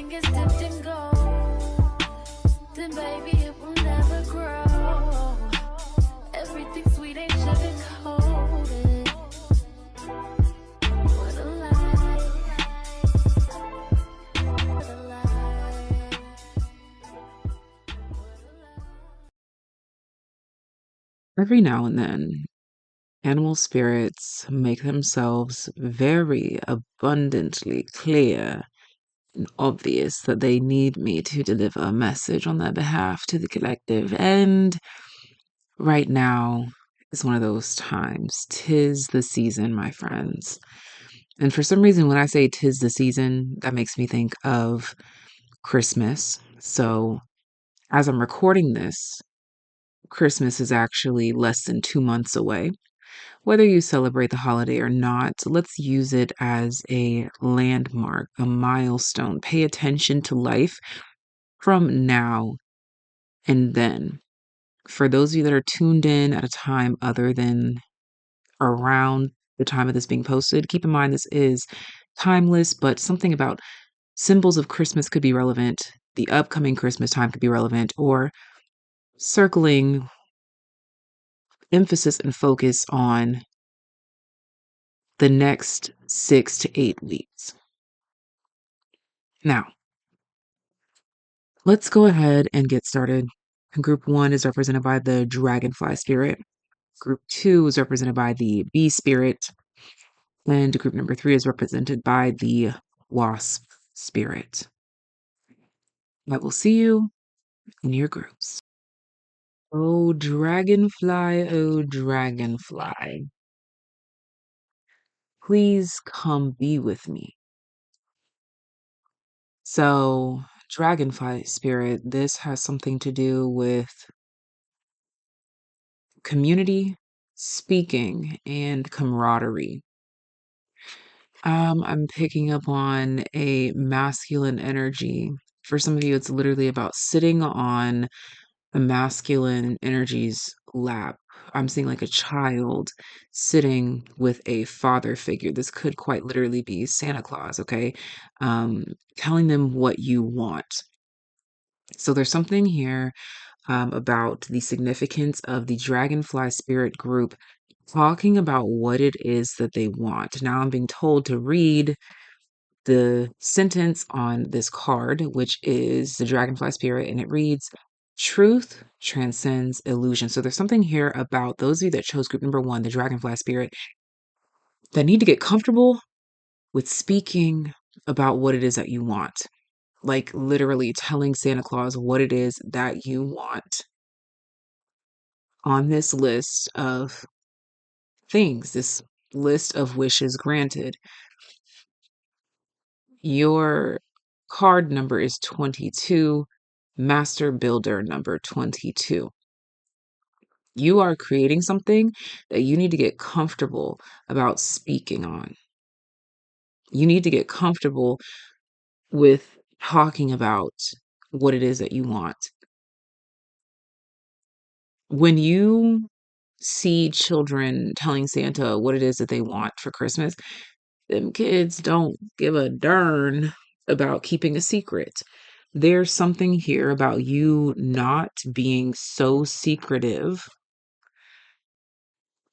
everything is dipped in gold, then baby it will never grow. Everything sweet ain't sugar coated. What a lie. What a lie. Every now and then, animal spirits make themselves very abundantly clear and obvious that they need me to deliver a message on their behalf to the collective. And right now is one of those times. 'Tis the season, my friends. And for some reason, when I say 'tis the season, that makes me think of Christmas. So as I'm recording this, Christmas is actually less than 2 months away. Whether you celebrate the holiday or not, let's use it as a landmark, a milestone. Pay attention to life from now and then. For those of you that are tuned in at a time other than around the time of this being posted, keep in mind this is timeless, but something about symbols of Christmas could be relevant. The upcoming Christmas time could be relevant, or circling emphasis and focus on the next 6 to 8 weeks. Now, let's go ahead and get started. Group 1 is represented by the dragonfly spirit. Group 2 is represented by the bee spirit. And group number 3 is represented by the wasp spirit. I will see you in your groups. Oh, dragonfly, please come be with me. So, dragonfly spirit, this has something to do with community, speaking, and camaraderie. I'm picking up on a masculine energy. For some of you, it's literally about sitting on a masculine energy's lap. I'm seeing like a child sitting with a father figure. This could quite literally be Santa Claus, okay? Telling them what you want. So there's something here about the significance of the dragonfly spirit group talking about what it is that they want. Now I'm being told to read the sentence on this card, which is the dragonfly spirit, and it reads, truth transcends illusion. So there's something here about those of you that chose group number 1, the dragonfly spirit, that need to get comfortable with speaking about what it is that you want. Like literally telling Santa Claus what it is that you want on this list of things, this list of wishes granted. Your card number is 22, Master Builder number 22. You are creating something that you need to get comfortable about speaking on. You need to get comfortable with talking about what it is that you want. When you see children telling Santa what it is that they want for Christmas, them kids don't give a darn about keeping a secret. There's something here about you not being so secretive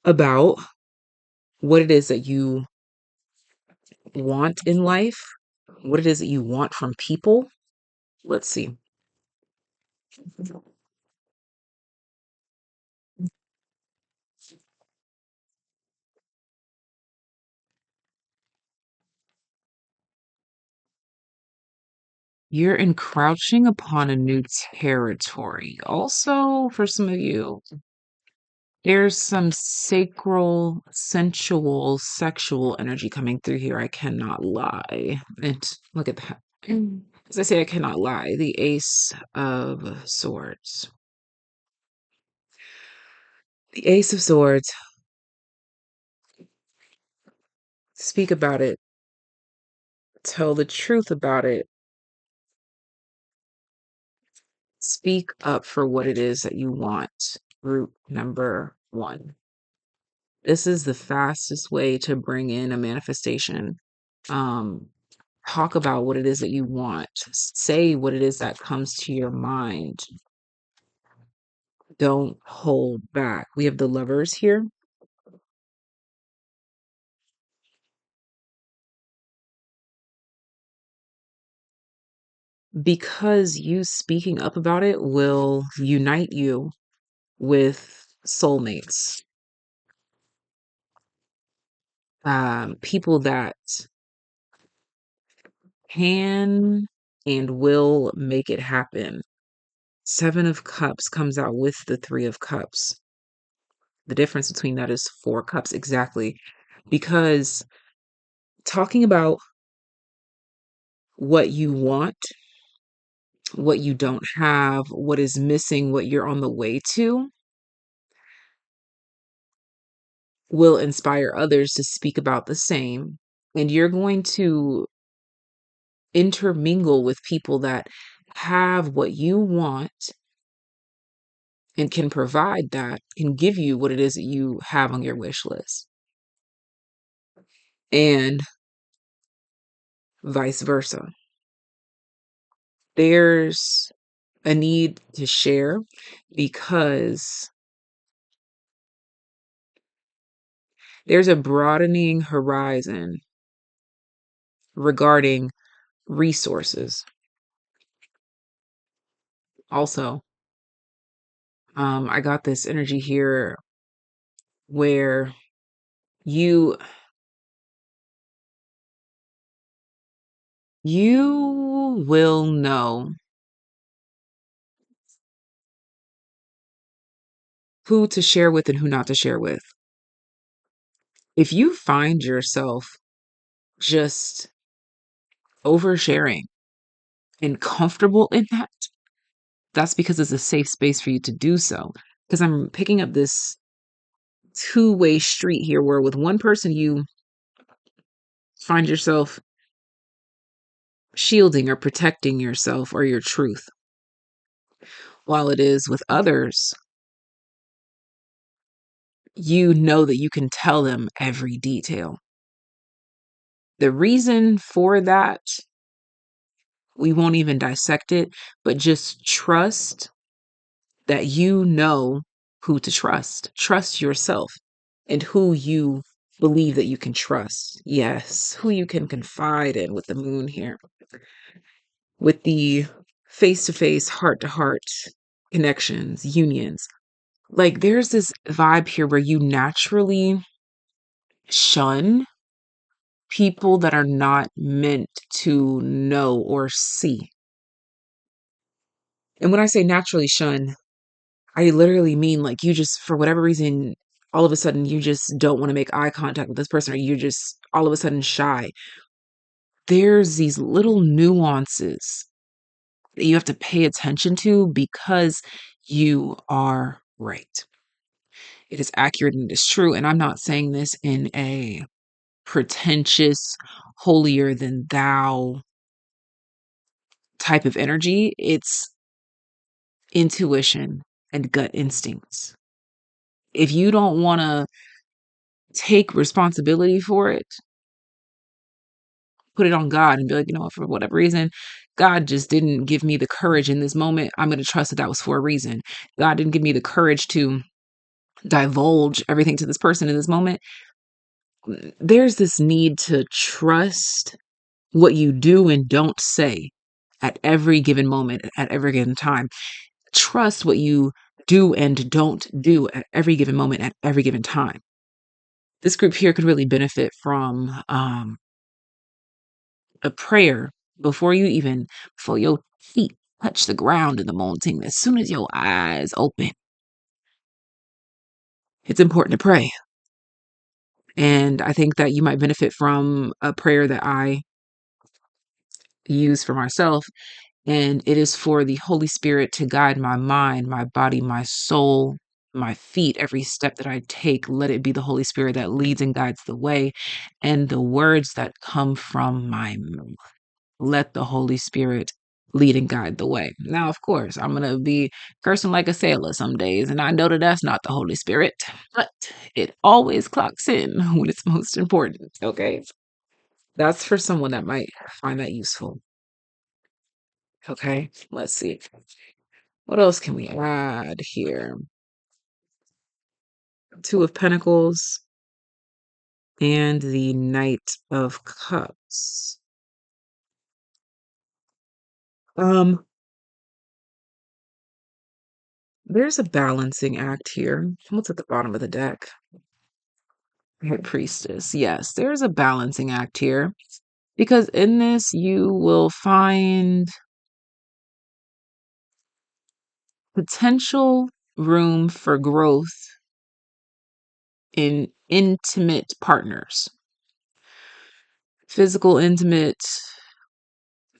about what it is that you want in life, what it is that you want from people. Let's see. You're encroaching upon a new territory. Also, for some of you, there's some sacral, sensual, sexual energy coming through here. I cannot lie. And look at that. As I say, I cannot lie. The Ace of Swords. The Ace of Swords. Speak about it. Tell the truth about it. Speak up for what it is that you want. Group number 1. This is the fastest way to bring in a manifestation. talk about what it is that you want. Say what it is that comes to your mind. Don't hold back. We have the Lovers here. Because you speaking up about it will unite you with soulmates, people that can and will make it happen. Seven of Cups comes out with the Three of Cups. The difference between that is 4 cups exactly. Because talking about what you want, what you don't have, what is missing, what you're on the way to, will inspire others to speak about the same. And you're going to intermingle with people that have what you want and can provide that, can give you what it is that you have on your wish list, and vice versa. There's a need to share because there's a broadening horizon regarding resources. Also, I got this energy here where you you will know who to share with and who not to share with. If you find yourself just oversharing and comfortable in that, that's because it's a safe space for you to do so. Because I'm picking up this two-way street here where with one person you find yourself shielding or protecting yourself or your truth, while it is with others, you know that you can tell them every detail. The reason for that, we won't even dissect it, but just trust that you know who to trust. Trust yourself and who you believe that you can trust. Yes, who you can confide in with the moon here. With the face to face, heart to heart connections, unions. Like there's this vibe here where you naturally shun people that are not meant to know or see. And when I say naturally shun, I literally mean like you just, for whatever reason, all of a sudden you just don't want to make eye contact with this person, or you're just all of a sudden shy. There's these little nuances that you have to pay attention to because you are right. It is accurate and it is true. And I'm not saying this in a pretentious, holier than thou type of energy. It's intuition and gut instincts. If you don't want to take responsibility for it, put it on God and be like, you know what, for whatever reason, God just didn't give me the courage in this moment. I'm going to trust that that was for a reason. God didn't give me the courage to divulge everything to this person in this moment. There's this need to trust what you do and don't say at every given moment, at every given time. Trust what you do and don't do at every given moment, at every given time. This group here could really benefit from a prayer before your feet touch the ground in the morning. As soon as your eyes open, it's important to pray. And I think that you might benefit from a prayer that I use for myself. And it is for the Holy Spirit to guide my mind, my body, my soul, my feet, every step that I take. Let it be the Holy Spirit that leads and guides the way, and the words that come from my mouth. Let the Holy Spirit lead and guide the way. Now, of course, I'm going to be cursing like a sailor some days, and I know that that's not the Holy Spirit, but it always clocks in when it's most important, okay? That's for someone that might find that useful. Okay, let's see. What else can we add here? Two of Pentacles and the Knight of Cups. There's a balancing act here. What's at the bottom of the deck? High Priestess. Yes, there's a balancing act here because in this you will find potential room for growth in intimate partners, physical intimate,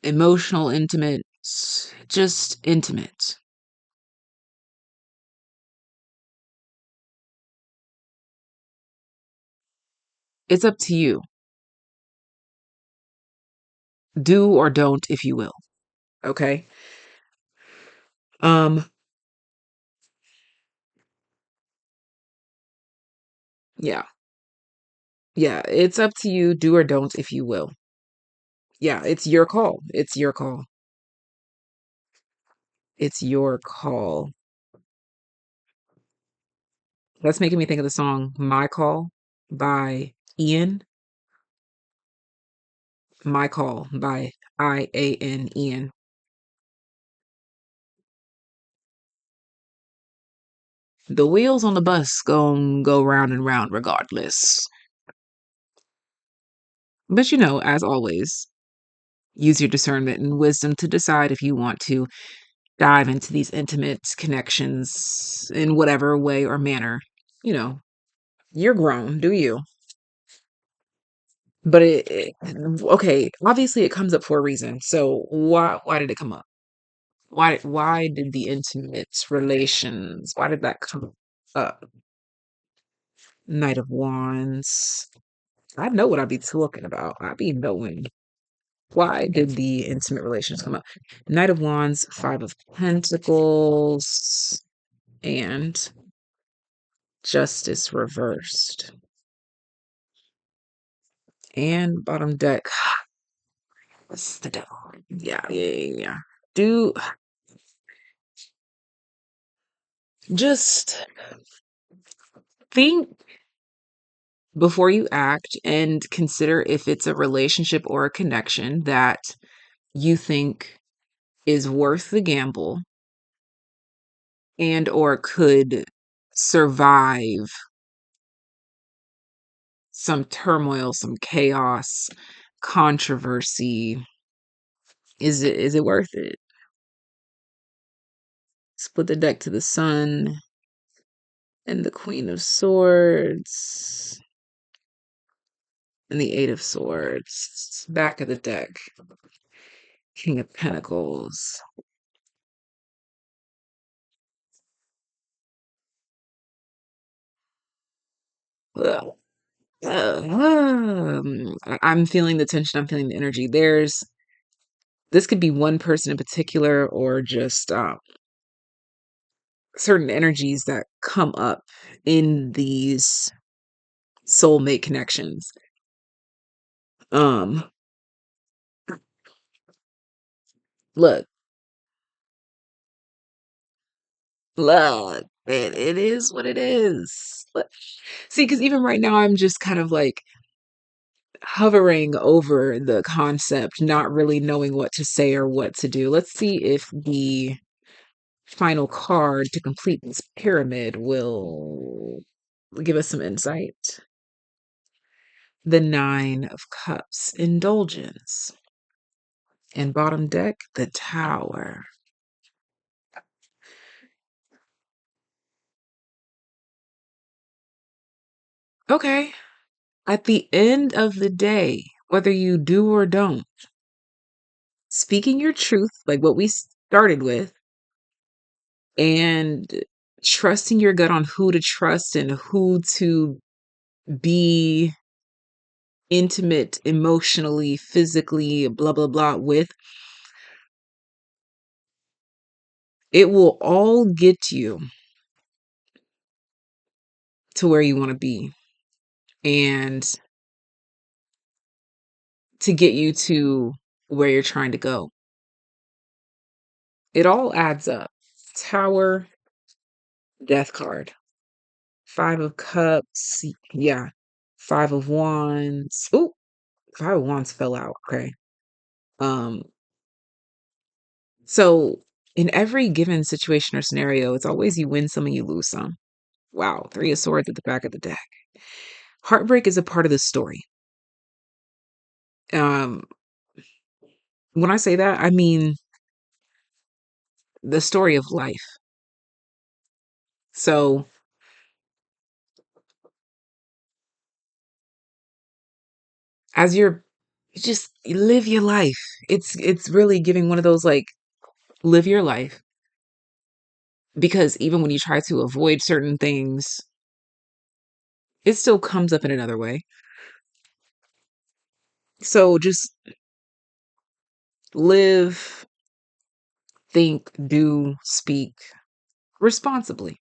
emotional intimate, just intimate. It's up to you. Do or don't, if you will. Okay. Um, yeah. Yeah, it's up to you. Do or don't, if you will. Yeah, it's your call. It's your call. It's your call. That's making me think of the song My Call by Ian. My Call by IAN Ian. The wheels on the bus gon' go round and round regardless. But as always, use your discernment and wisdom to decide if you want to dive into these intimate connections in whatever way or manner. You know, you're grown, do you? But okay, obviously it comes up for a reason. So why did it come up? Why did the intimate relations, why did that come up? Knight of Wands. I know what I'd be talking about. I be knowing. Why did the intimate relations come up? Knight of Wands, Five of Pentacles, and Justice reversed. And bottom deck. What's the devil? Yeah. Do just think before you act and consider if it's a relationship or a connection that you think is worth the gamble and or could survive some turmoil, some chaos, controversy. Is it worth it? Split the deck to the Sun and the Queen of Swords and the Eight of Swords. Back of the deck, King of Pentacles. Ugh. I'm feeling the tension. I'm feeling the energy. This could be one person in particular, or just certain energies that come up in these soulmate connections. Um, look, it is what it is. See, because even right now, I'm just kind of like hovering over the concept, not really knowing what to say or what to do. Let's see if the final card to complete this pyramid will give us some insight. The Nine of Cups, Indulgence. And bottom deck, the Tower. Okay. At the end of the day, whether you do or don't, speaking your truth, like what we started with, and trusting your gut on who to trust and who to be intimate, emotionally, physically, blah, blah, blah with, it will all get you to where you want to be. And to get you to where you're trying to go. It all adds up. Tower, Death card. 5 of Cups. Yeah. 5 of Wands. Ooh, 5 of Wands fell out. Okay. Um, so in every given situation or scenario, it's always you win some and you lose some. Wow. 3 of Swords at the back of the deck. Heartbreak is a part of the story. Um, when I say that, I mean the story of life. So as you're just live your life. It's really giving one of those like live your life, because even when you try to avoid certain things, it still comes up in another way. So just live, think, do, speak responsibly.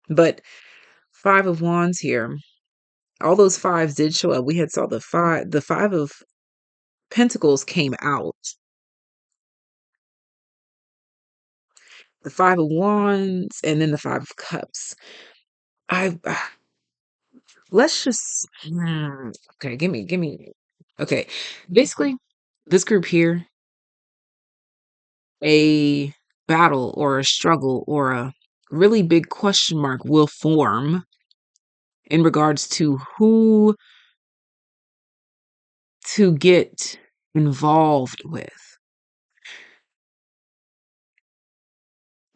But 5 of Wands here, all those fives did show up. We had saw the 5 of Pentacles came out. The 5 of Wands and then the 5 of Cups. I let's just okay, give me okay. Basically, this group here, a battle or a struggle or a really big question mark will form in regards to who to get involved with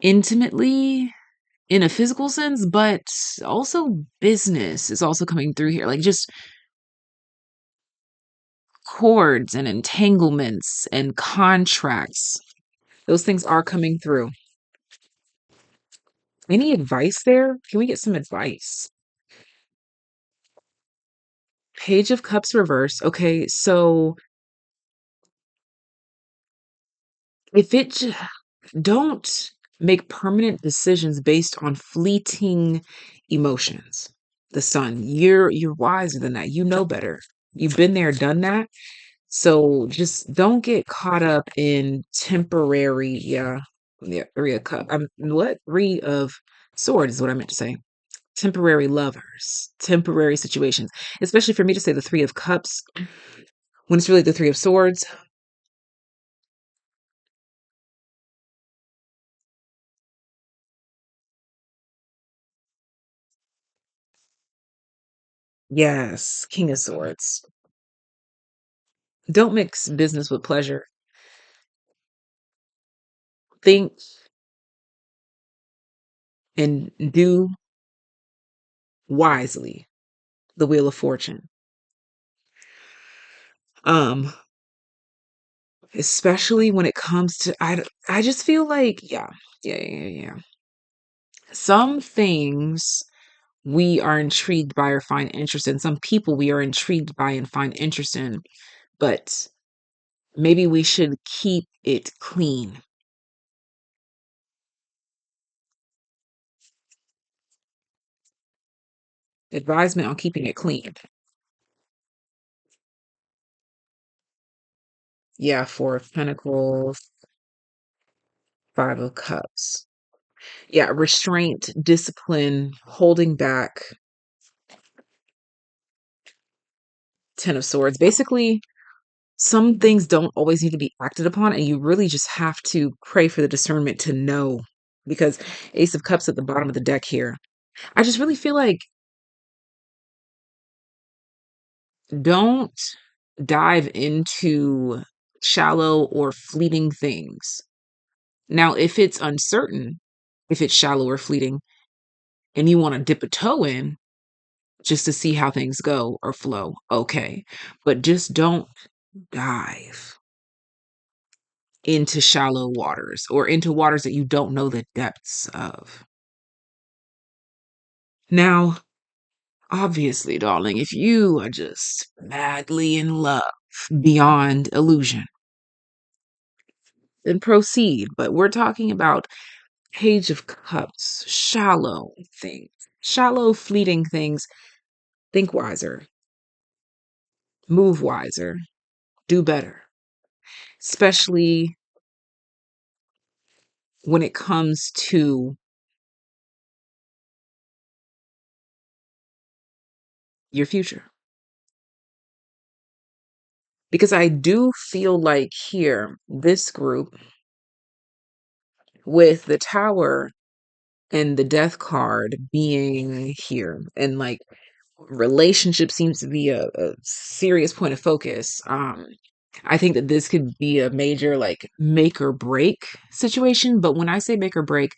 intimately in a physical sense, but also business is also coming through here. Like just cords and entanglements and contracts. Those things are coming through. Any advice there? Can we get some advice? Page of Cups reverse. Okay, so if it don't make permanent decisions based on fleeting emotions. The Sun, you're wiser than that. You know better. You've been there, done that. So just don't get caught up in temporary, yeah, 3 of Cups. What? 3 of Swords is what I meant to say. Temporary lovers, temporary situations. Especially for me to say the 3 of Cups when it's really the 3 of Swords. Yes, King of Swords. Don't mix business with pleasure. Think and do wisely. The Wheel of Fortune. Um, especially when it comes to I just feel like yeah. Some things we are intrigued by or find interest in. Some people we are intrigued by and find interest in, but maybe we should keep it clean. Advisement on keeping it clean. Yeah, 4 of Pentacles, 5 of Cups. Yeah, restraint, discipline, holding back. 10 of Swords. Basically, some things don't always need to be acted upon, and you really just have to pray for the discernment to know. Because Ace of Cups at the bottom of the deck here. I just really feel like don't dive into shallow or fleeting things. Now, if it's uncertain, if it's shallow or fleeting, and you want to dip a toe in just to see how things go or flow, okay. But just don't dive into shallow waters or into waters that you don't know the depths of. Now, obviously, darling, if you are just madly in love beyond illusion, then proceed. But we're talking about Page of Cups, shallow things, shallow, fleeting things. think wiser, move wiser, do better, especially when it comes to your future. Because I do feel like here, this group with the Tower and the Death card being here, and like relationship seems to be a serious point of focus. I think that this could be a major like make or break situation. But when I say make or break,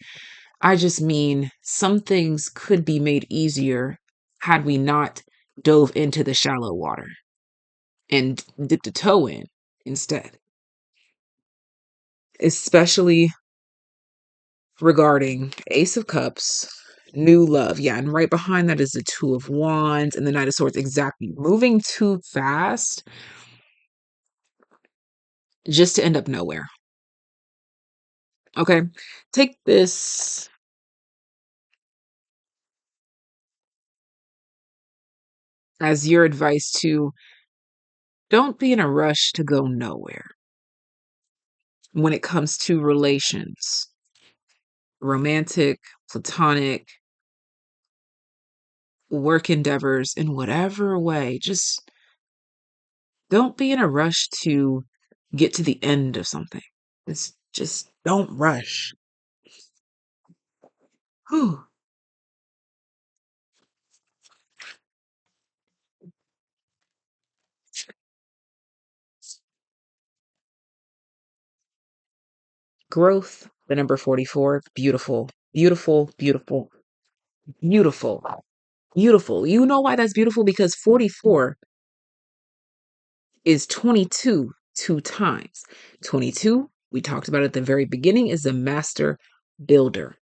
I just mean some things could be made easier had we not dove into the shallow water and dipped a toe in instead, especially regarding Ace of Cups, new love. Yeah, and right behind that is the Two of Wands and the Knight of Swords. Exactly. Moving too fast just to end up nowhere. Okay. Take this as your advice to don't be in a rush to go nowhere when it comes to relations, romantic, platonic, work endeavors, in whatever way. Just don't be in a rush to get to the end of something. It's just don't rush. Whew. Growth, the number 44. Beautiful, beautiful, beautiful, beautiful, beautiful. You know why that's beautiful? Because 44 is 22 two times. 22, we talked about at the very beginning, is the master builder.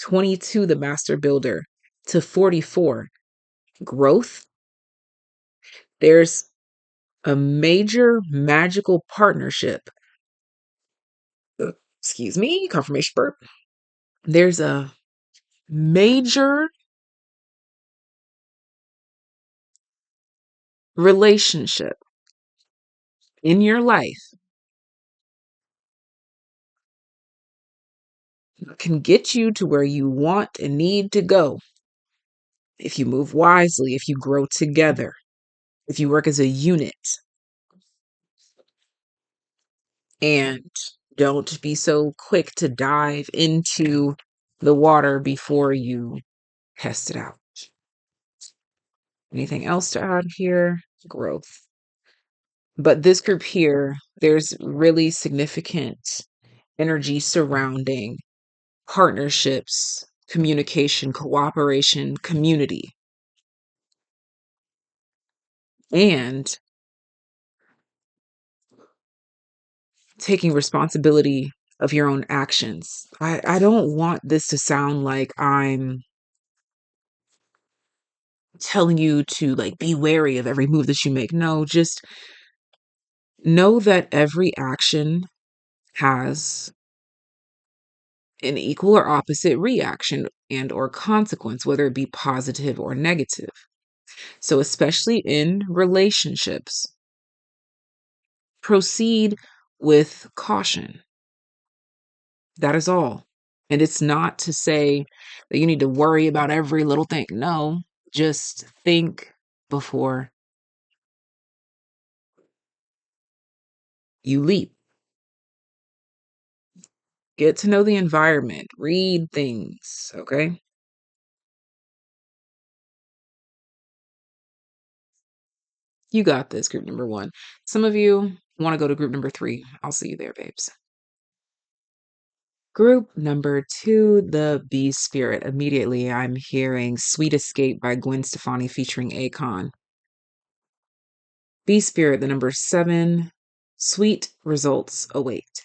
22, the master builder, to 44, growth. There's a major magical partnership. Excuse me, confirmation burp. There's a major relationship in your life that can get you to where you want and need to go if you move wisely, if you grow together, if you work as a unit. And don't be so quick to dive into the water before you test it out. Anything else to add here? Growth. But this group here, there's really significant energy surrounding partnerships, communication, cooperation, community, and taking responsibility of your own actions. I don't want this to sound like I'm telling you to like be wary of every move that you make. No, just know that every action has an equal or opposite reaction and or consequence, whether it be positive or negative. So especially in relationships, proceed with caution. That is all. And it's not to say that you need to worry about every little thing. No, just think before you leap. Get to know the environment, read things, okay? You got this, group number 1. Some of you want to go to group number 3. I'll see you there, babes. Group number 2, the Bee Spirit. Immediately, I'm hearing Sweet Escape by Gwen Stefani featuring Akon. Bee Spirit, the number 7, sweet results await.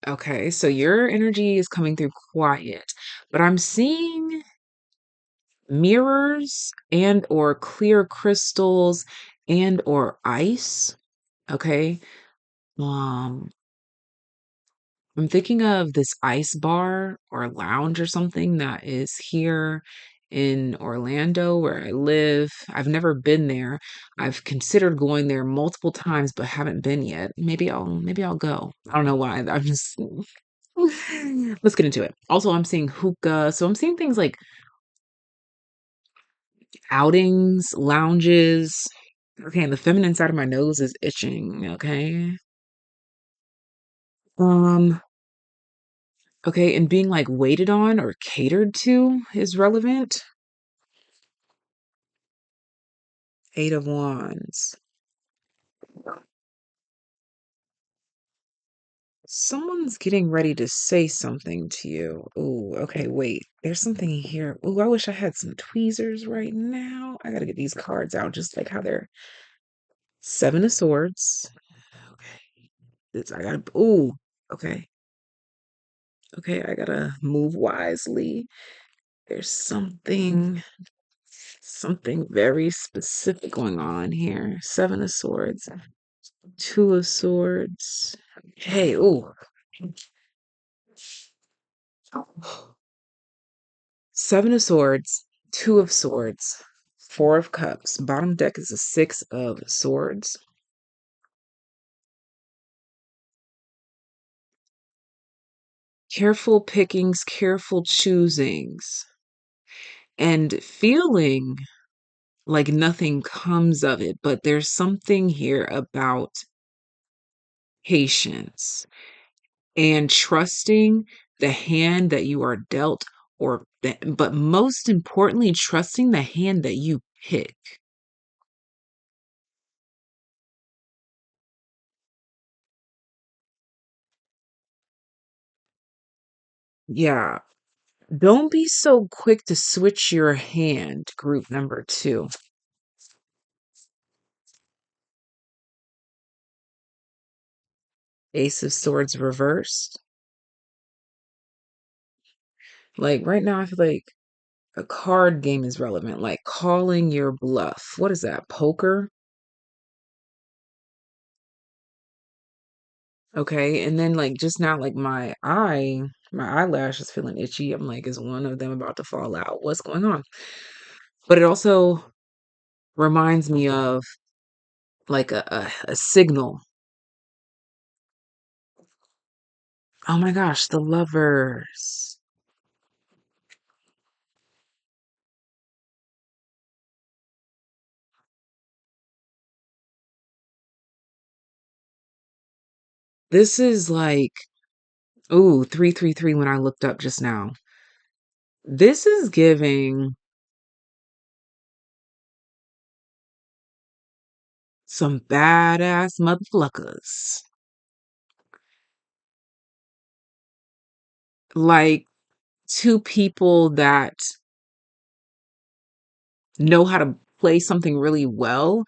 Okay, so your energy is coming through quiet, but I'm seeing mirrors and or clear crystals and or ice. Okay. Um, I'm thinking of this ice bar or lounge or something that is here in Orlando where I live. I've never been there. I've considered going there multiple times but haven't been yet. Maybe I'll go. I don't know why. I'm just let's get into it. Also, I'm seeing hookah. So I'm seeing things like outings, lounges. Okay, and the feminine side of my nose is itching, okay? Um, okay, and being like waited on or catered to is relevant. Eight of Wands. Someone's getting ready to say something to you. Ooh, okay, wait. There's something here. Ooh, I wish I had some tweezers right now. I gotta get these cards out just like how they're Seven of Swords. Okay. I gotta, ooh, okay. Okay, I gotta move wisely. There's something very specific going on here. Seven of Swords, Two of Swords. Hey, ooh. Seven of Swords, Two of Swords, Four of Cups. Bottom deck is a Six of Swords. Careful pickings, careful choosings, and feeling like nothing comes of it. But there's something here about patience and trusting the hand that you are dealt, but most importantly, trusting the hand that you pick. Yeah. Don't be so quick to switch your hand, group number two. Ace of Swords reversed. Like right now, I feel like a card game is relevant, like calling your bluff. What is that? Poker? Okay. And then like just now, like my eyelash is feeling itchy. I'm like, is one of them about to fall out? What's going on? But it also reminds me of like a signal. Oh my gosh, the lovers. This is like, ooh, 333 when I looked up just now. This is giving some badass motherfuckers. Like two people that know how to play something really well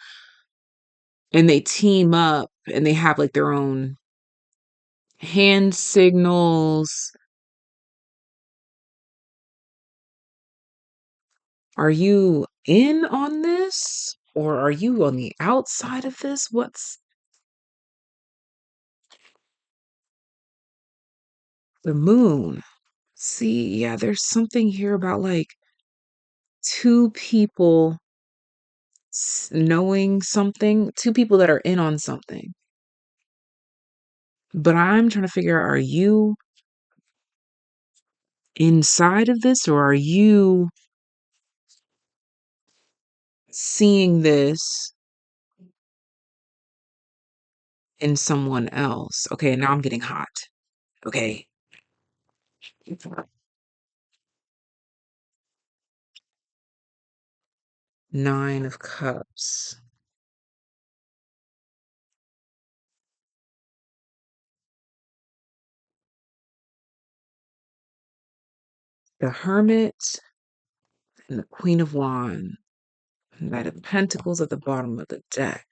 and they team up and they have like their own hand signals. Are you in on this or are you on the outside of this? What's the moon? See, yeah, there's something here about like two people knowing something, two people that are in on something. But I'm trying to figure out, are you inside of this or are you seeing this in someone else? Okay, now I'm getting hot. Okay. Nine of Cups. The Hermit and the Queen of Wands. Knight of Pentacles at the bottom of the deck.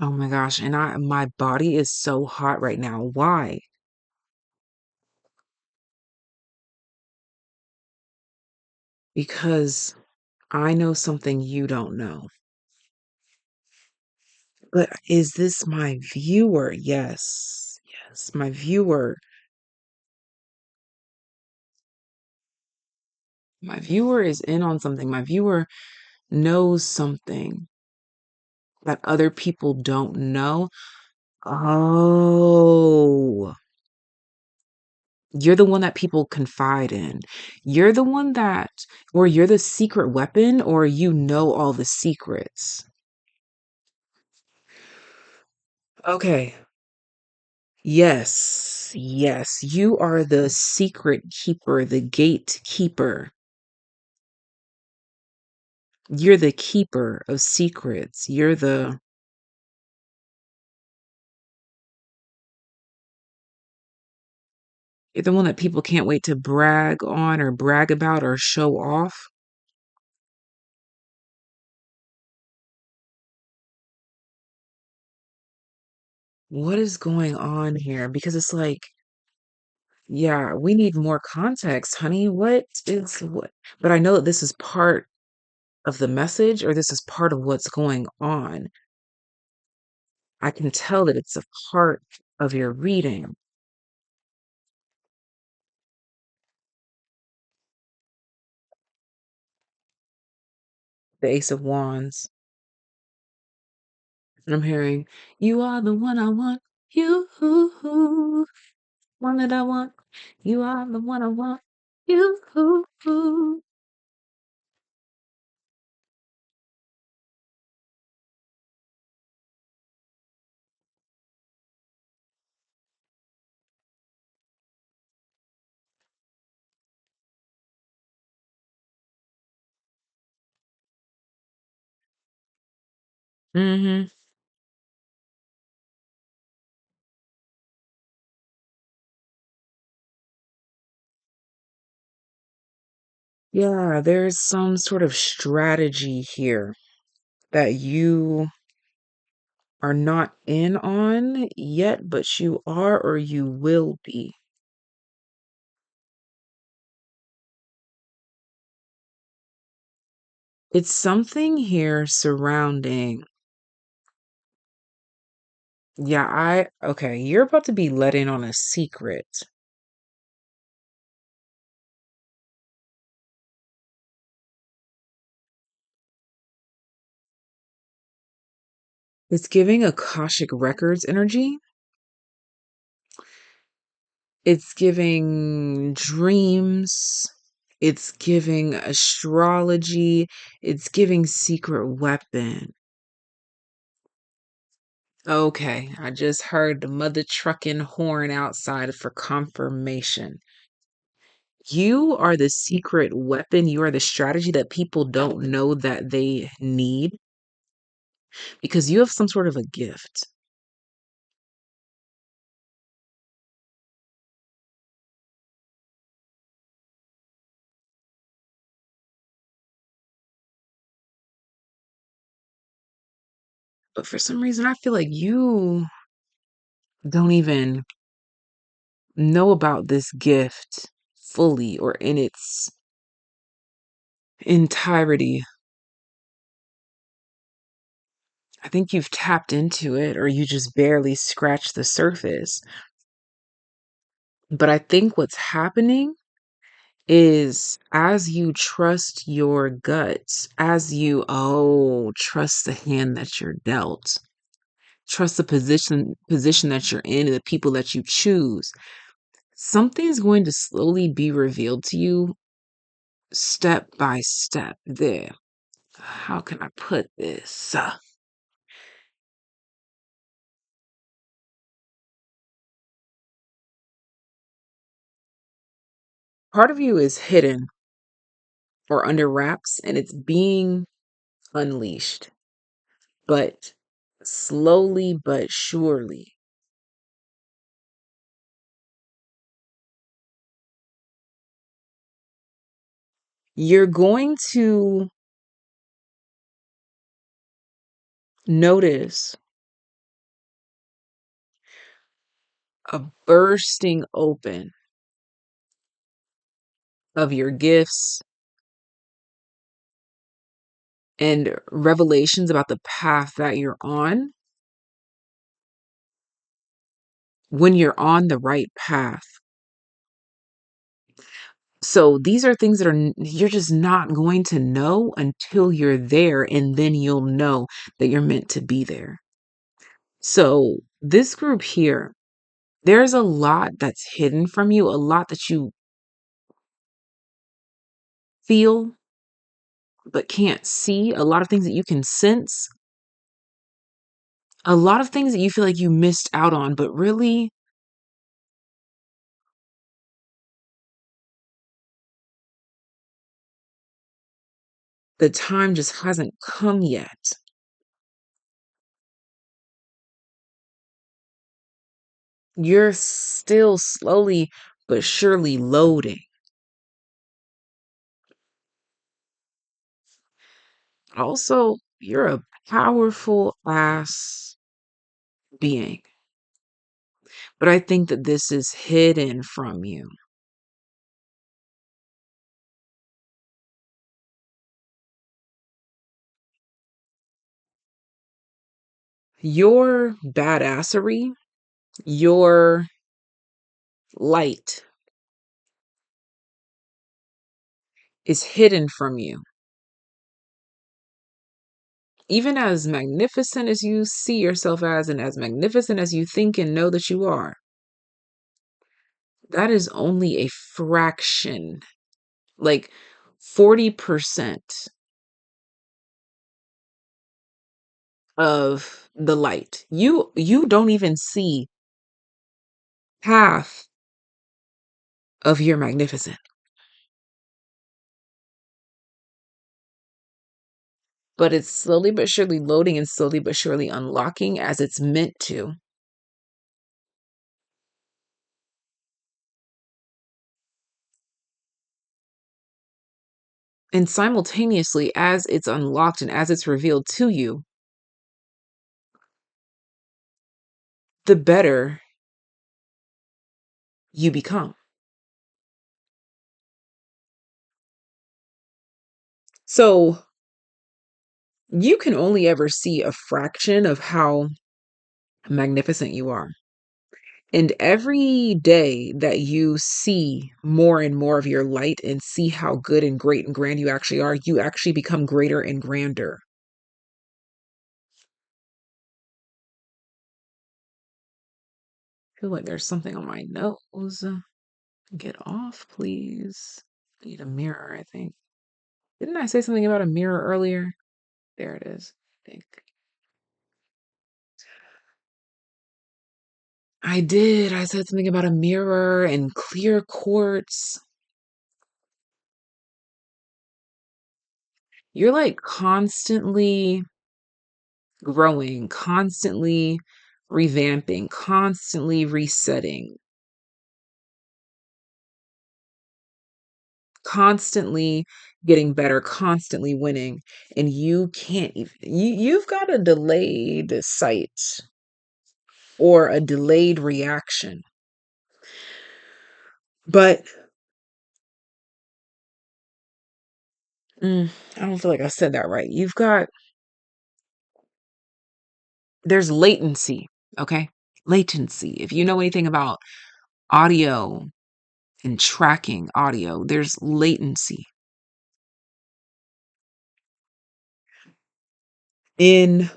Oh my gosh, and my body is so hot right now. Why? Because I know something you don't know. But is this my viewer? Yes. Yes, my viewer. My viewer is in on something. My viewer knows something that other people don't know. Oh, you're the one that people confide in. You're the one that, or you're the secret weapon, or you know all the secrets. Okay. Yes. Yes. You are the secret keeper, the gatekeeper. You're the keeper of secrets. You're the one that people can't wait to brag on or brag about or show off. What is going on here? Because it's like, yeah, we need more context, honey. What is what? But I know that this is part of the message or this is part of what's going on. I can tell that it's a part of your reading. The Ace of Wands. And I'm hearing, you are the one I want. You, one that I want. You are the one I want. You. Mm-hmm. Yeah, there's some sort of strategy here that you are not in on yet, but you are or you will be. It's something here surrounding. Yeah, okay, you're about to be let in on a secret. It's giving Akashic Records energy. It's giving dreams. It's giving astrology. It's giving secret weapon. Okay, I just heard the mother trucking horn outside for confirmation. You are the secret weapon. You are the strategy that people don't know that they need because you have some sort of a gift. But for some reason, I feel like you don't even know about this gift fully or in its entirety. I think you've tapped into it or you just barely scratched the surface. But I think what's happening is as you trust your guts, as you, trust the hand that you're dealt, trust the position that you're in and the people that you choose, something's going to slowly be revealed to you step by step. There. How can I put this? Part of you is hidden or under wraps and it's being unleashed, but slowly but surely. You're going to notice a bursting open of your gifts, and revelations about the path that you're on when you're on the right path. So these are things that you're just not going to know until you're there, and then you'll know that you're meant to be there. So this group here, there's a lot that's hidden from you, a lot that you feel but can't see, a lot of things that you can sense, a lot of things that you feel like you missed out on, but really the time just hasn't come yet. You're still slowly but surely loading. Also, you're a powerful ass being. But I think that this is hidden from you. Your badassery, your light is hidden from you. Even as magnificent as you see yourself as, and as magnificent as you think and know that you are, that is only a fraction, like 40% of the light. You don't even see half of your magnificent. But it's slowly but surely loading and slowly but surely unlocking as it's meant to. And simultaneously, as it's unlocked and as it's revealed to you, the better you become. So you can only ever see a fraction of how magnificent you are. And every day that you see more and more of your light and see how good and great and grand you actually are, you actually become greater and grander. I feel like there's something on my nose. Get off, please. I need a mirror, I think. Didn't I say something about a mirror earlier? There it is, I think. I did. I said something about a mirror and clear quartz. You're like constantly growing, constantly revamping, constantly resetting, constantly getting better, constantly winning. And you can't even, you've got a delayed sight or a delayed reaction. But I don't feel like I said that right. There's latency, okay? Latency. If you know anything about audio and tracking audio, there's latency in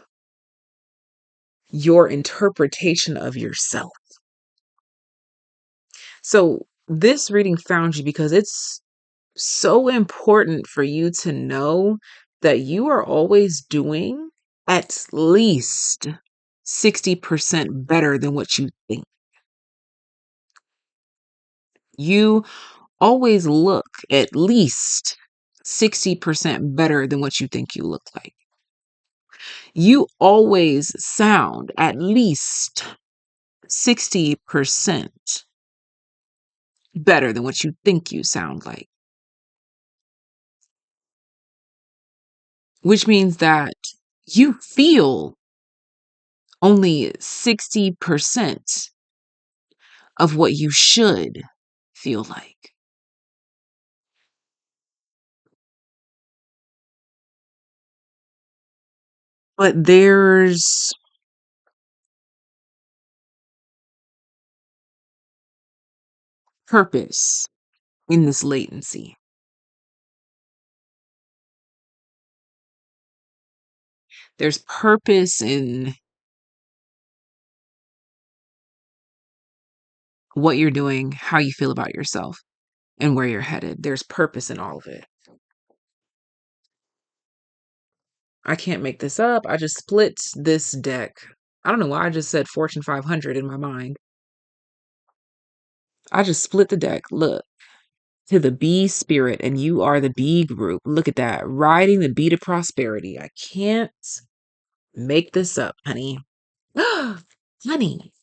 your interpretation of yourself. So this reading found you because it's so important for you to know that you are always doing at least 60% better than what you think. You always look at least 60% better than what you think you look like. You always sound at least 60% better than what you think you sound like, which means that you feel only 60% of what you should feel like. But there's purpose in this latency. There's purpose in what you're doing, how you feel about yourself, and where you're headed. There's purpose in all of it. I can't make this up. I just split this deck. I don't know why I just said Fortune 500 in my mind. I just split the deck. Look, to the bee spirit, and you are the bee group. Look at that. Riding the bee to prosperity. I can't make this up, honey. Honey,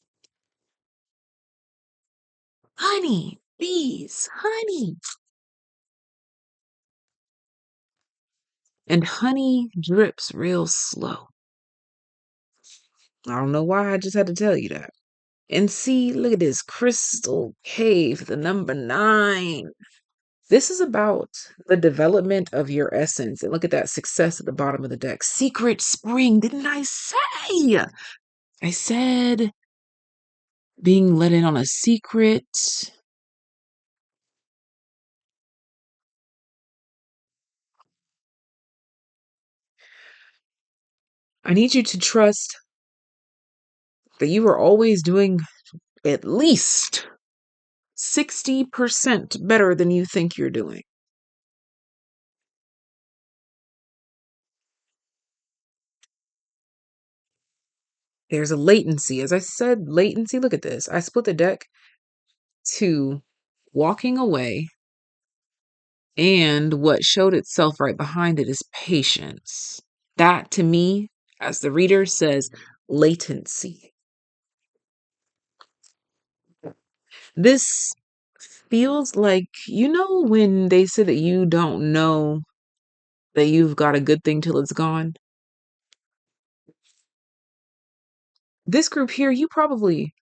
honey, bees, honey. And honey drips real slow. I don't know why I just had to tell you that. And see, look at this crystal cave, the number 9. This is about the development of your essence. And look at that success at the bottom of the deck. Secret spring, didn't I say? I said being let in on a secret. I need you to trust that you are always doing at least 60% better than you think you're doing. There's a latency. As I said, latency, look at this. I split the deck to walking away, and what showed itself right behind it is patience. That to me, as the reader says, latency. This feels like, you know, when they say that you don't know that you've got a good thing till it's gone? This group here, you probably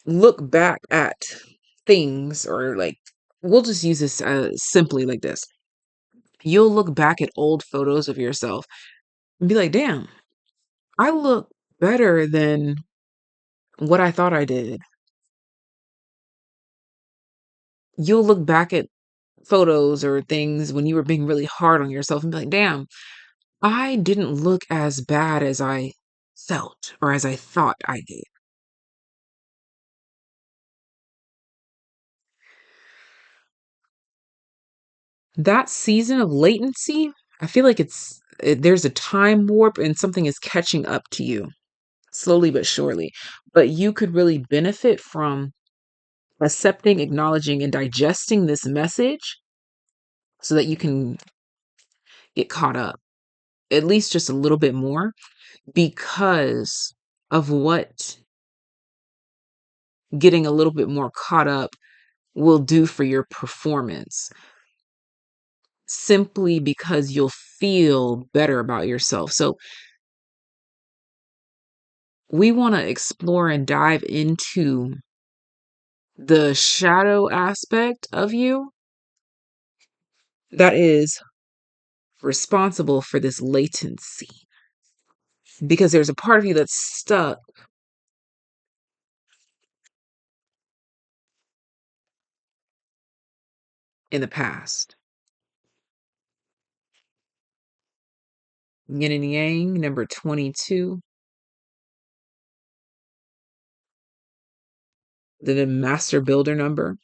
look back at things, or like, we'll just use this simply like this. You'll look back at old photos of yourself and be like, damn, I look better than what I thought I did. You'll look back at photos or things when you were being really hard on yourself and be like, damn, I didn't look as bad as I felt or as I thought I did. That season of latency, I feel like there's a time warp and something is catching up to you slowly but surely. But you could really benefit from accepting, acknowledging, and digesting this message so that you can get caught up, at least just a little bit more, because of what getting a little bit more caught up will do for your performance, simply because you'll feel better about yourself. So we want to explore and dive into the shadow aspect of you that is responsible for this latency, because there's a part of you that's stuck in the past. Yin and Yang, number 22, the Master Builder number.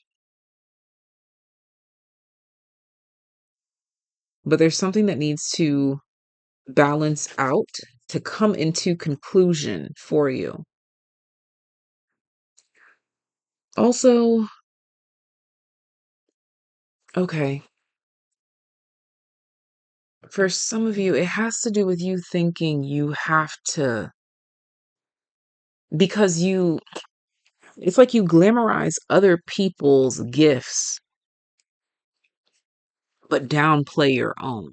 But there's something that needs to balance out to come into conclusion for you. Also, okay, for some of you, it has to do with you thinking you have to, because it's like you glamorize other people's gifts, but downplay your own.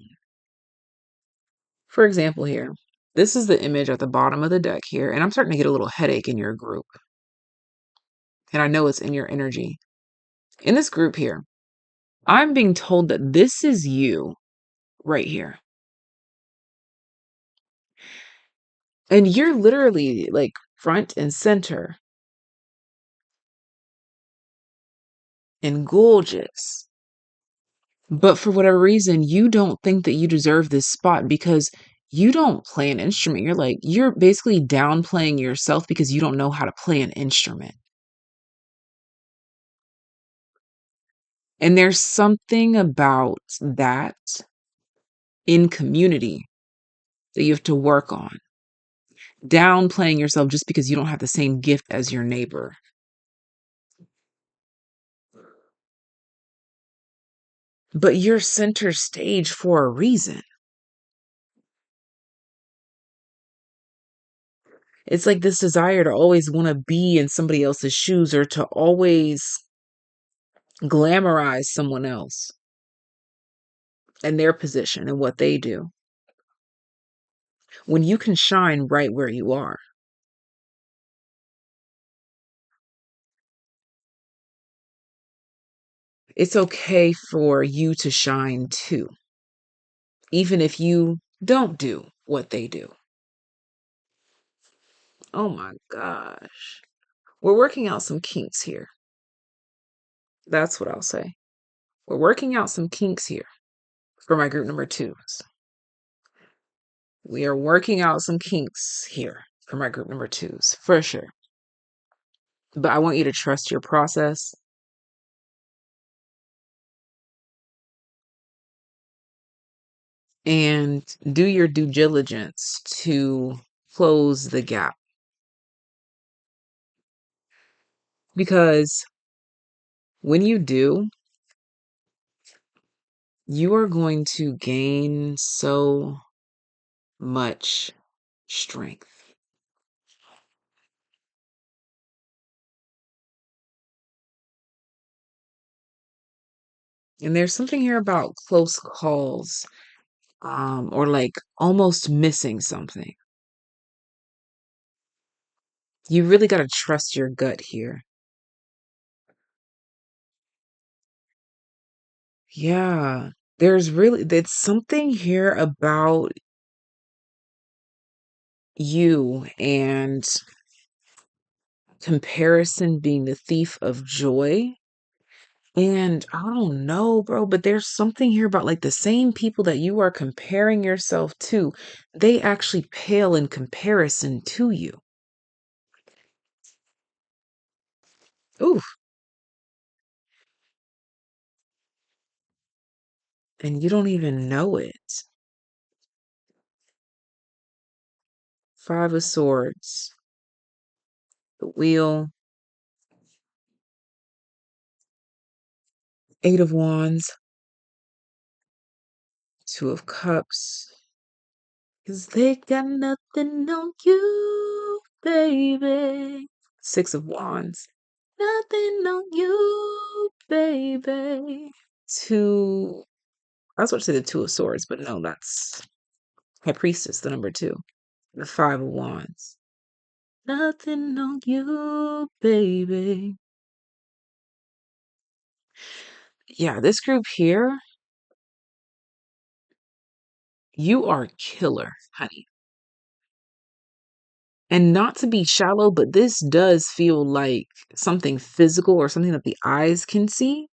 For example, here, this is the image at the bottom of the deck here, and I'm starting to get a little headache in your group. And I know it's in your energy. In this group here, I'm being told that this is you right here. And you're literally like front and center and gorgeous. But for whatever reason, you don't think that you deserve this spot because you don't play an instrument. You're basically downplaying yourself because you don't know how to play an instrument. And there's something about that in community that you have to work on. Downplaying yourself just because you don't have the same gift as your neighbor. But you're center stage for a reason. It's like this desire to always want to be in somebody else's shoes or to always glamorize someone else and their position and what they do when you can shine right where you are. It's okay for you to shine too, even if you don't do what they do. Oh my gosh. We're working out some kinks here. That's what I'll say. We're working out some kinks here for my group number twos. We are working out some kinks here for my group number twos, for sure. But I want you to trust your process. And do your due diligence to close the gap. Because when you do, you are going to gain so much strength. And there's something here about close calls, or like almost missing something. You really got to trust your gut here. Yeah, there's something here about you and comparison being the thief of joy. And I don't know, bro, but there's something here about like the same people that you are comparing yourself to, they actually pale in comparison to you. Ooh, and you don't even know it. Five of Swords, the Wheel, Eight of Wands, Two of Cups. 'Cause they got nothing on you, baby. Six of Wands. Nothing on you, baby. Two. I was about to say the Two of Swords, but no, that's High Priestess, the number two. The Five of Wands. Nothing on you, baby. Yeah, this group here, you are killer, honey. And not to be shallow, but this does feel like something physical or something that the eyes can see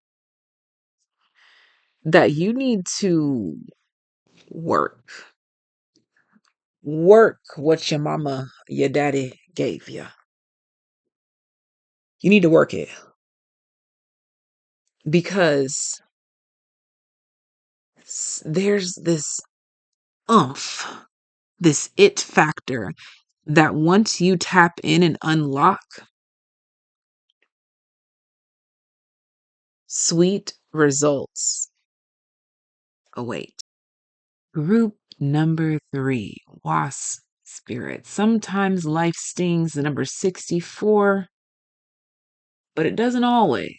that you need to work. Work what your mama, your daddy gave you. You need to work it because there's this umph, this it factor that once you tap in and unlock, sweet results await. Group number three, wasp spirit. Sometimes life stings, the number 64, but it doesn't always.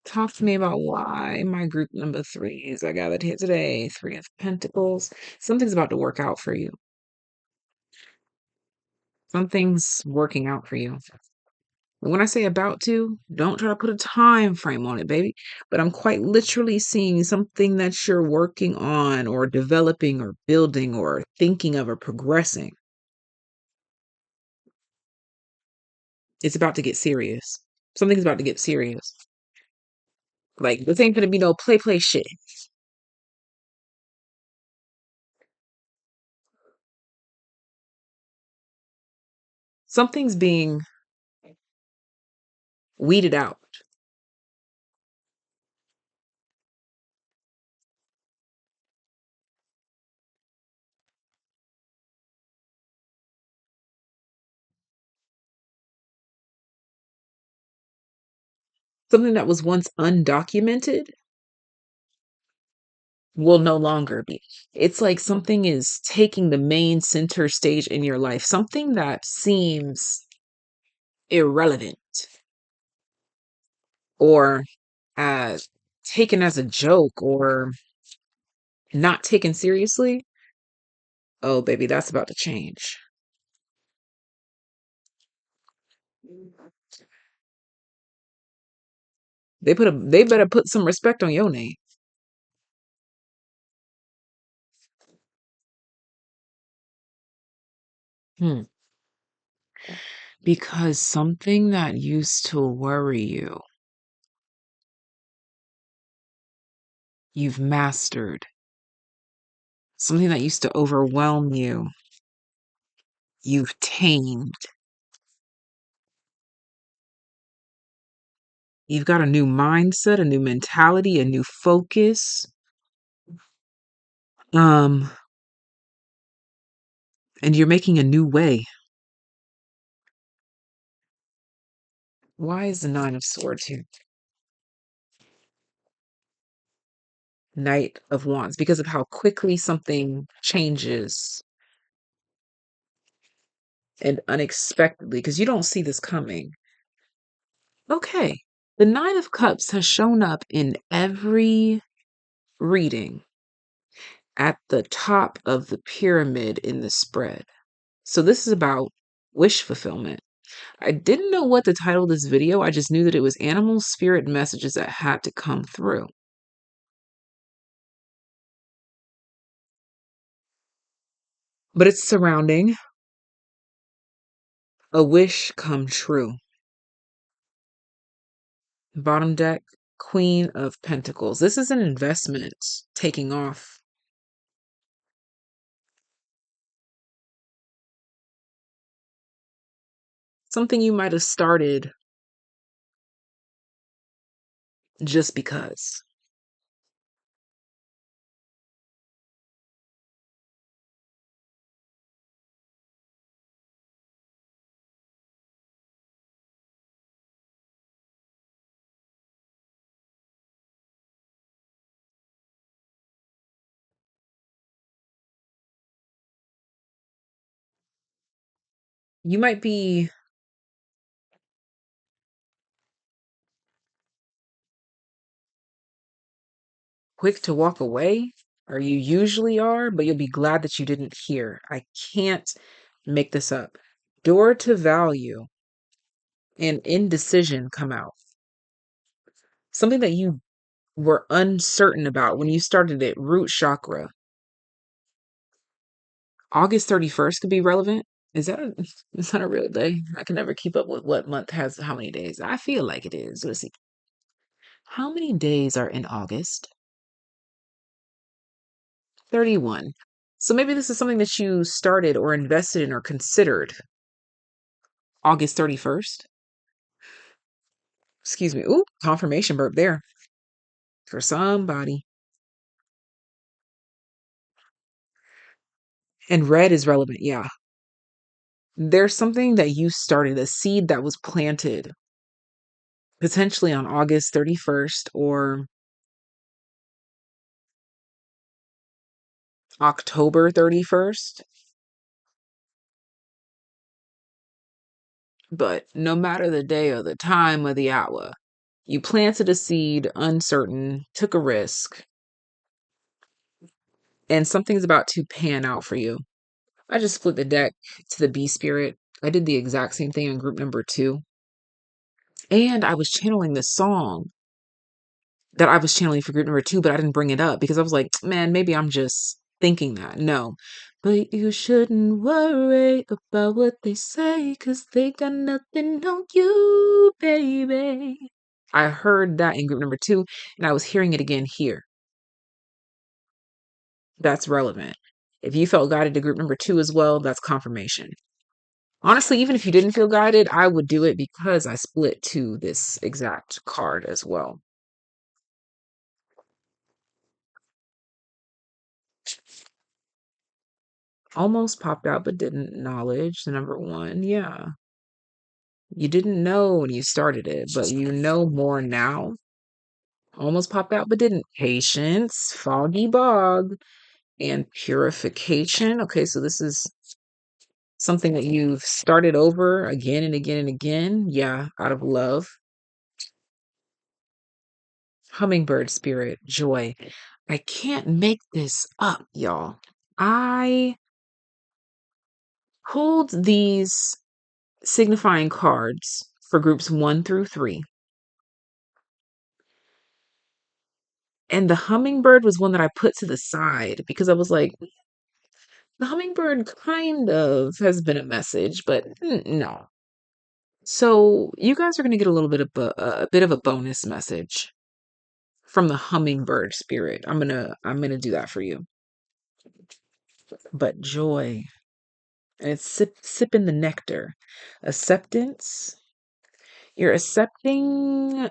Talk to me about why my group number threes I gathered here today. Three of Pentacles. Something's about to work out for you. Something's working out for you. When I say about to, don't try to put a time frame on it, baby. But I'm quite literally seeing something that you're working on or developing or building or thinking of or progressing. It's about to get serious. Something's about to get serious. Like, this ain't gonna be no play shit. Something's being weeded out. Something that was once undocumented will no longer be. It's like something is taking the main center stage in your life. Something that seems irrelevant or taken as a joke or not taken seriously. Oh, baby, that's about to change. They better put some respect on your name. Hmm. Because something that used to worry you, you've mastered. Something that used to overwhelm you, you've tamed. You've got a new mindset, a new mentality, a new focus. Um, and you're making a new way. Why is the Nine of Swords here? Knight of Wands, because of how quickly something changes and unexpectedly, because you don't see this coming. Okay. The Nine of Cups has shown up in every reading at the top of the pyramid in the spread. So this is about wish fulfillment. I didn't know what to title this video. I just knew that it was animal spirit messages that had to come through. But it's surrounding a wish come true. Bottom deck, Queen of Pentacles. This is an investment taking off. Something you might have started just because. You might be quick to walk away, or you usually are, but you'll be glad that you didn't hear. I can't make this up. Door to value and indecision come out. Something that you were uncertain about when you started it, root chakra. August 31st could be relevant. Is that a is that a real day? I can never keep up with what month has how many days. I feel like it is. Let's see. How many days are in August? 31. So maybe this is something that you started or invested in or considered August 31st. Excuse me. Ooh, confirmation burp there for somebody. And red is relevant. Yeah. There's something that you started, a seed that was planted potentially on August 31st or October 31st. But no matter the day or the time or the hour, you planted a seed, uncertain, took a risk, and something's about to pan out for you. I just flipped the deck to the B spirit. I did the exact same thing in group number 2. And I was channeling this song that I was channeling for group number 2, but I didn't bring it up because I was like, man, maybe I'm just thinking that. No. But you shouldn't worry about what they say, 'cause they got nothing on you, baby. I heard that in group number 2, and I was hearing it again here. That's relevant. If you felt guided to group number 2 as well, that's confirmation. Honestly, even if you didn't feel guided, I would do it because I split to this exact card as well. Almost popped out, but didn't. Knowledge, the number 1. Yeah. You didn't know when you started it, but you know more now. Almost popped out, but didn't. Patience, foggy bog, and purification. Okay, so this is something that you've started over again and again and again. Yeah, out of love. Hummingbird spirit, joy. I can't make this up, y'all. I pulled these signifying cards for groups 1 through 3. And the hummingbird was one that I put to the side because I was like, the hummingbird kind of has been a message, but no. So you guys are going to get a little bit of a bit of a bonus message from the hummingbird spirit. I'm gonna do that for you. But joy, and it's sipping the nectar. Acceptance. You're accepting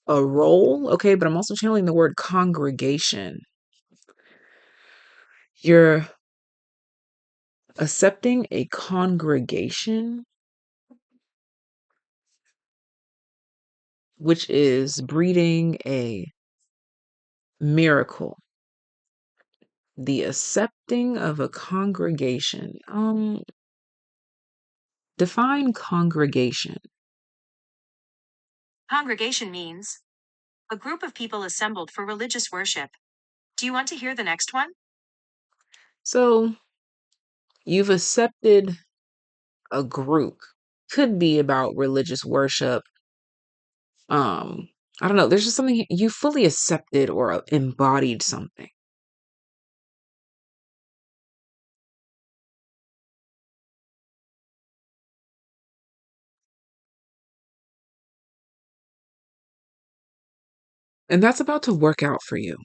a role, okay, but I'm also channeling the word congregation. You're accepting a congregation, which is breeding a miracle. The accepting of a congregation. Define congregation. Congregation means a group of people assembled for religious worship. Do you want to hear the next one? So you've accepted a group. Could be about religious worship. I don't know. There's just something you fully accepted or embodied something. And that's about to work out for you.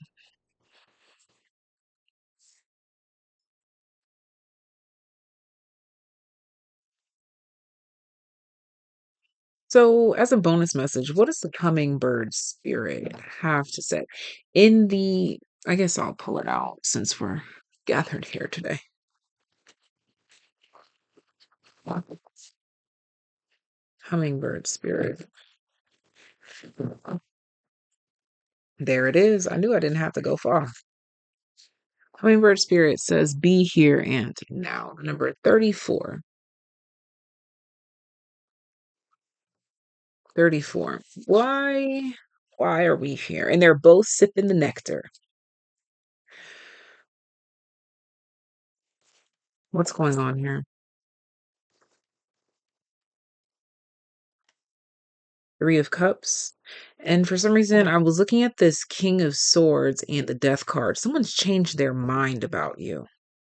So, as a bonus message, what does the hummingbird spirit have to say? I guess I'll pull it out since we're gathered here today. Hummingbird spirit. There it is. I knew I didn't have to go far. Hummingbird spirit says, be here and now. Number 34. 34. Why are we here? And they're both sipping the nectar. What's going on here? 3 of Cups. And for some reason, I was looking at this King of Swords and the Death card. Someone's changed their mind about you.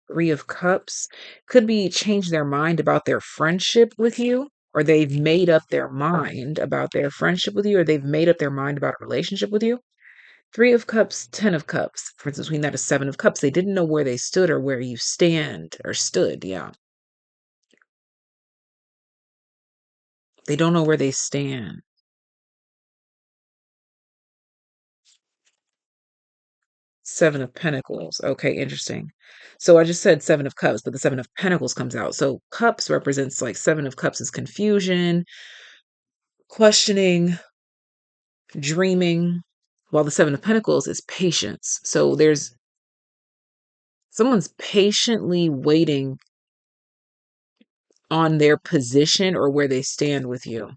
3 of Cups could be changed their mind about their friendship with you, or they've made up their mind about their friendship with you, or they've made up their mind about a relationship with you. 3 of Cups, 10 of Cups. For instance, between that is 7 of Cups. They didn't know where they stood or where you stand or stood. Yeah. They don't know where they stand. 7 of Pentacles. Okay, interesting. So I just said 7 of Cups, but the 7 of Pentacles comes out. So Cups represents like 7 of Cups is confusion, questioning, dreaming, while the 7 of Pentacles is patience. So there's someone's patiently waiting on their position or where they stand with you.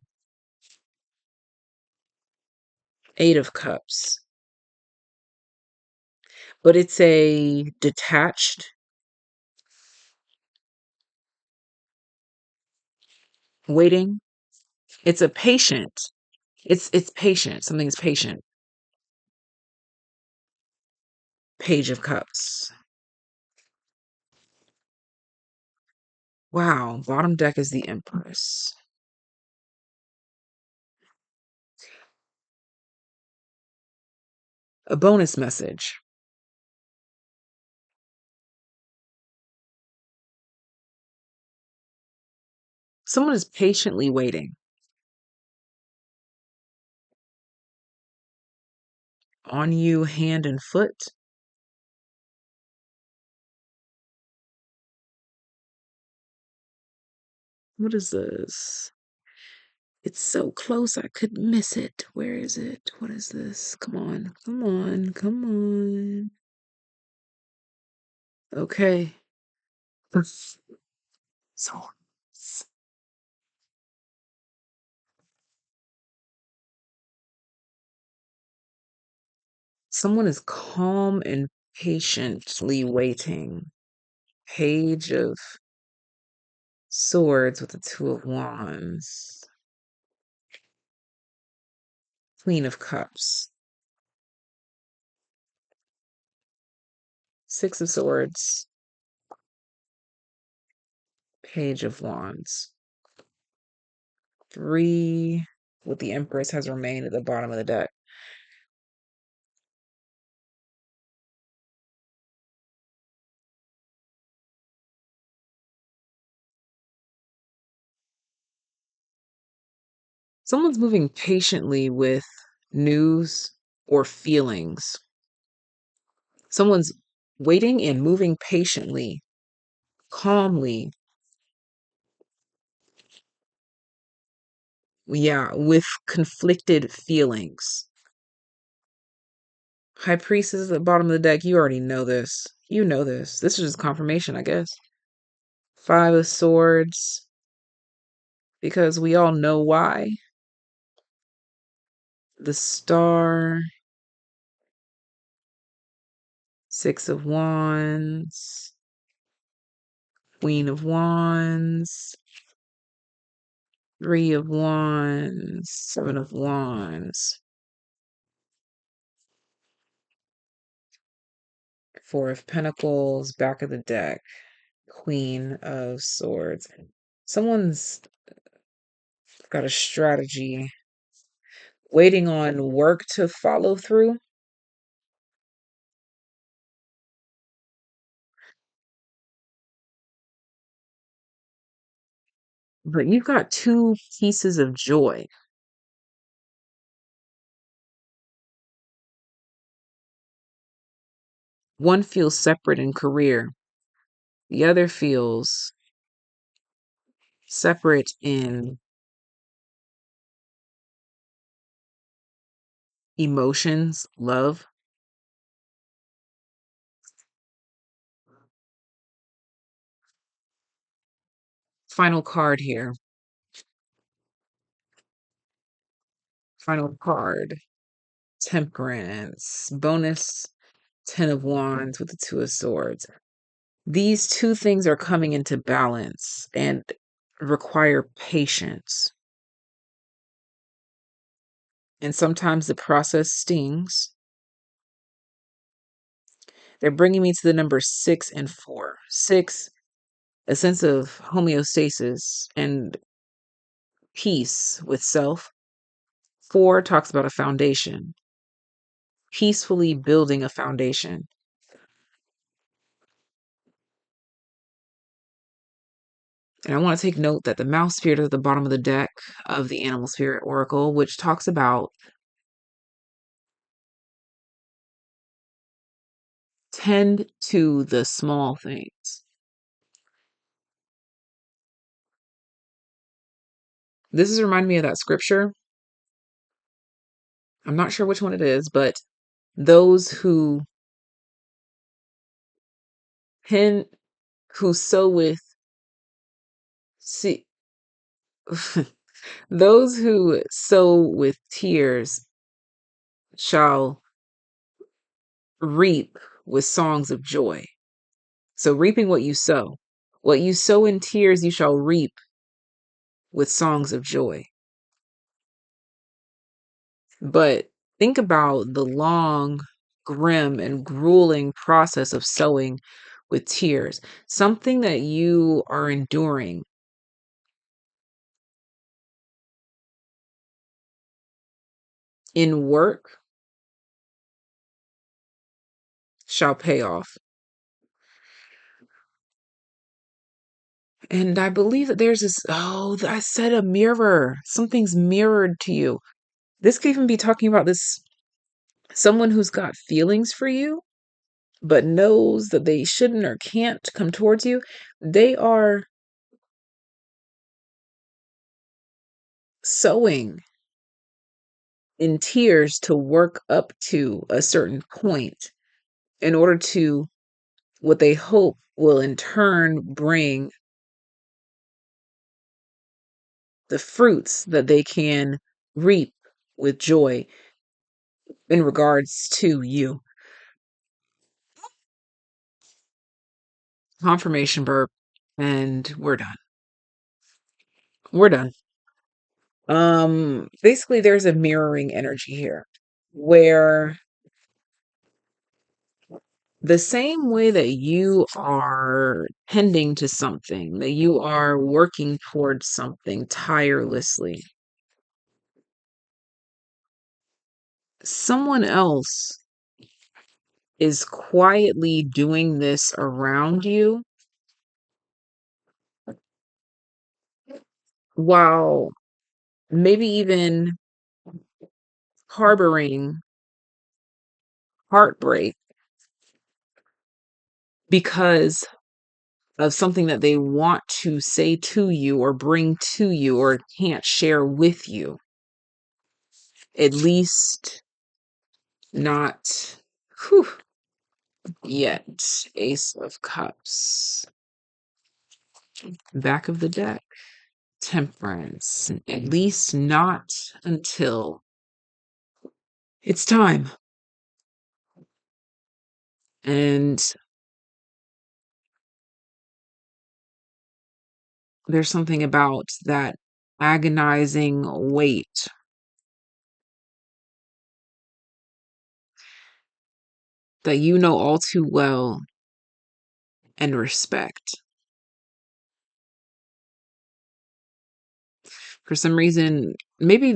8 of Cups. But it's a detached, waiting, It's a patient. It's patient. Something is patient. Page of Cups. Wow. Bottom deck is the Empress. A bonus message. Someone is patiently waiting on you, hand and foot. What is this? It's so close I could miss it. Where is it? What is this? Come on. Come on. Come on. Okay. So someone is calm and patiently waiting. Page of Swords with the Two of Wands. Queen of Cups. Six of Swords. Page of Wands. 3 with the Empress has remained at the bottom of the deck. Someone's moving patiently with news or feelings. Someone's waiting and moving patiently, calmly. Yeah, with conflicted feelings. High Priestess at the bottom of the deck. You already know this. You know this. This is just confirmation, I guess. 5 of Swords. Because we all know why. The Star. 6 of Wands. Queen of Wands. 3 of Wands. 7 of Wands. 4 of Pentacles. Back of the deck. Queen of Swords. Someone's got a strategy, waiting on work to follow through. But you've got 2 pieces of joy. One feels separate in career. The other feels separate in emotions, love. Final card here. Final card. Temperance. Bonus 10 of Wands with the 2 of Swords. These 2 things are coming into balance and require patience. And sometimes the process stings. They're bringing me to the number 6 and 4. 6, a sense of homeostasis and peace with self. 4 talks about a foundation, peacefully building a foundation. And I want to take note that the mouse spirit is at the bottom of the deck of the animal spirit oracle, which talks about tend to the small things. This is reminding me of that scripture. I'm not sure which one it is, but those who pen who sow with see those who sow with tears shall reap with songs of joy. So reaping what you sow. What you sow in tears, you shall reap with songs of joy. But think about the long, grim, and grueling process of sewing with tears, something that you are enduring in work shall pay off. And I believe that there's this, oh, I said a mirror. Something's mirrored to you. This could even be talking about this someone who's got feelings for you, but knows that they shouldn't or can't come towards you. They are sewing in tears to work up to a certain point in order to what they hope will in turn bring the fruits that they can reap with joy in regards to you. Confirmation burp, and we're done. We're done. Basically there's a mirroring energy here where the same way that you are tending to something, that you are working towards something tirelessly, someone else is quietly doing this around you while maybe even harboring heartbreak because of something that they want to say to you or bring to you or can't share with you. At least not whew, yet. Ace of Cups. Back of the deck. Temperance. At least not until it's time. And there's something about that agonizing wait that you know all too well and respect. For some reason, maybe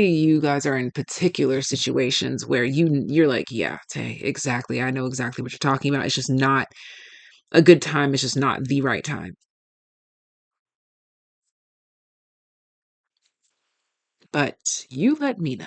you guys are in particular situations where you're like, yeah, Tay, exactly. I know exactly what you're talking about. It's just not a good time. It's just not the right time. But you let me know.